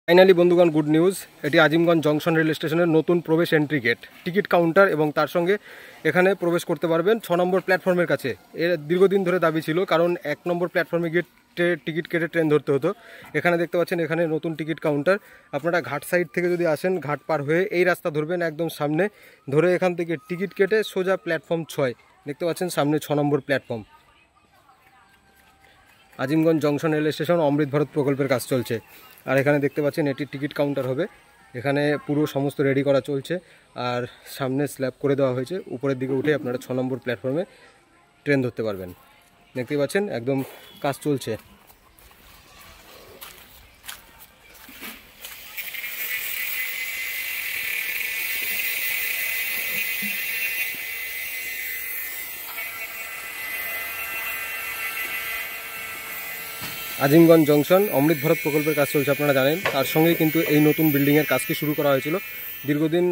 Finally বন্ধুগণ, good news. এটি Azimganj junction rail স্টেশনের নতুন প্রবেশ এন্ট্রি গেট, টিকিট কাউন্টার এবং তার সঙ্গে এখানে প্রবেশ করতে পারবেন 6 নম্বর প্ল্যাটফর্মের কাছে। এর দীর্ঘদিন ধরে দাবি ছিল, কারণ 1 নম্বর প্ল্যাটফর্মে গিয়ে টিকিট কেটে ট্রেন ধরতে হতো। এখানে দেখতে পাচ্ছেন এখানে নতুন টিকিট কাউন্টার। আপনারা ঘাট সাইড থেকে যদি আসেন, ঘাট পার হয়ে এই রাস্তা ধরবেন একদম সামনে, ধরে এখান থেকে টিকিট কেটে সোজা প্ল্যাটফর্ম 6 দেখতে পাচ্ছেন, সামনে 6 number platform. Azimganj junction rail station Amrit Bharat প্রকল্পের কাজ চলছে। আর এখানে দেখতে পাচ্ছেন এটি টিকিট কাউন্টার হবে। এখানে পুরো সমস্ত রেডি করা চলছে, আর সামনে স্ল্যাব করে দেওয়া হয়েছে। উপরের দিকে উঠে আপনারা 6 নম্বর প্ল্যাটফর্মে ট্রেন ধরতে পারবেন। দেখতে পাচ্ছেন একদম কাজ চলছে। আজিমগঞ্জ জংশন অমৃত ভারত প্রকল্পের কাজ চলছে, আপনারা জানেন। তার সঙ্গেই কিন্তু এই নতুন বিল্ডিংয়ের কাজটি শুরু করা হয়েছিল। দীর্ঘদিন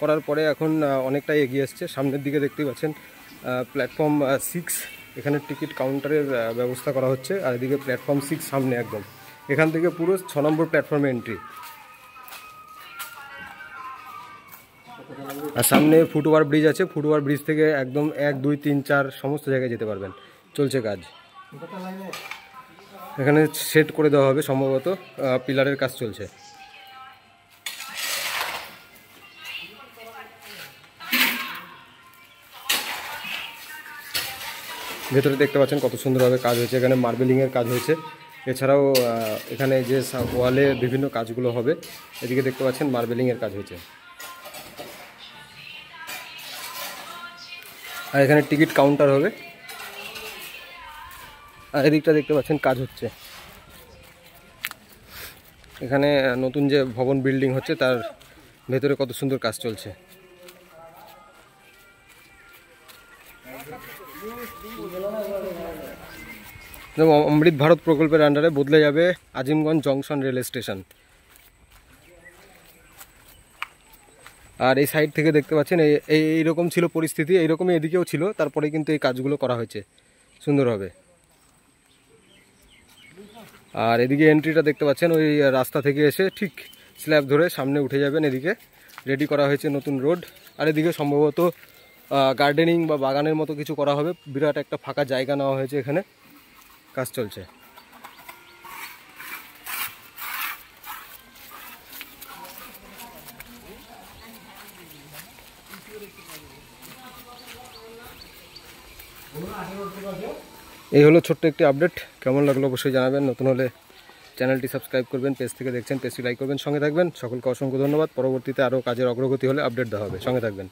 করার পরে এখন অনেকটাই এগিয়ে এসছে। সামনের দিকে দেখতেই পাচ্ছেন প্ল্যাটফর্ম 6, এখানে টিকিট কাউন্টারের ব্যবস্থা করা হচ্ছে। আর এদিকে প্ল্যাটফর্ম 6 সামনে একদম, এখান থেকে পুরো 6 নম্বর প্ল্যাটফর্মে এন্ট্রি। আর সামনে ফুটওভার ব্রিজ আছে, ফুটওভার ব্রিজ থেকে একদম 1, 2, 3, 4 সমস্ত জায়গায় যেতে পারবেন। চলছে কাজ। এখানে সেট করে দেওয়া হবে, সম্ভবত পিলারের কাজ চলছে। ভেতরে দেখতে পাচ্ছেন কত সুন্দরভাবে কাজ হয়েছে। এখানে মার্বেলিংয়ের কাজ হয়েছে। এছাড়াও এখানে যে ওয়ালে বিভিন্ন কাজগুলো হবে, এদিকে দেখতে পাচ্ছেন মার্বেলিংয়ের কাজ হয়েছে। আর এখানে টিকিট কাউন্টার হবে। আর এদিকটা দেখতে পাচ্ছেন কাজ হচ্ছে। এখানে নতুন যে ভবন বিল্ডিং হচ্ছে, তার ভেতরে কত সুন্দর কাজ চলছে। অমৃত ভারত প্রকল্পের আন্ডারে বদলে যাবে আজিমগঞ্জ জংশন রেল স্টেশন। আর এই সাইড থেকে দেখতে পাচ্ছেন এইরকম ছিল পরিস্থিতি, এইরকমই এদিকেও ছিল। তারপরে কিন্তু এই কাজগুলো করা হয়েছে সুন্দরভাবে। আর এদিকে এন্ট্রিটা দেখতে পাচ্ছেন, ওই রাস্তা থেকে এসে ঠিক স্ল্যাব ধরে সামনে উঠে যাবেন। এদিকে রেডি করা হয়েছে নতুন রোড। আর এদিকে সম্ভবত গার্ডেনিং বা বাগানের মতো কিছু করা হবে। বিরাট একটা ফাঁকা জায়গা নেওয়া হয়েছে, এখানে কাজ চলছে। এই হলো ছোট্ট একটি আপডেট। কেমন লাগলো অবশ্যই জানাবেন। নতুন হলে চ্যানেলটি সাবস্ক্রাইব করবেন, পেজ থেকে দেখছেন পেজটি লাইক করবেন, সঙ্গে থাকবেন। সকলকে অসংখ্য ধন্যবাদ। পরবর্তীতে আরও কাজের অগ্রগতি হলে আপডেট দেওয়া হবে, সঙ্গে থাকবেন।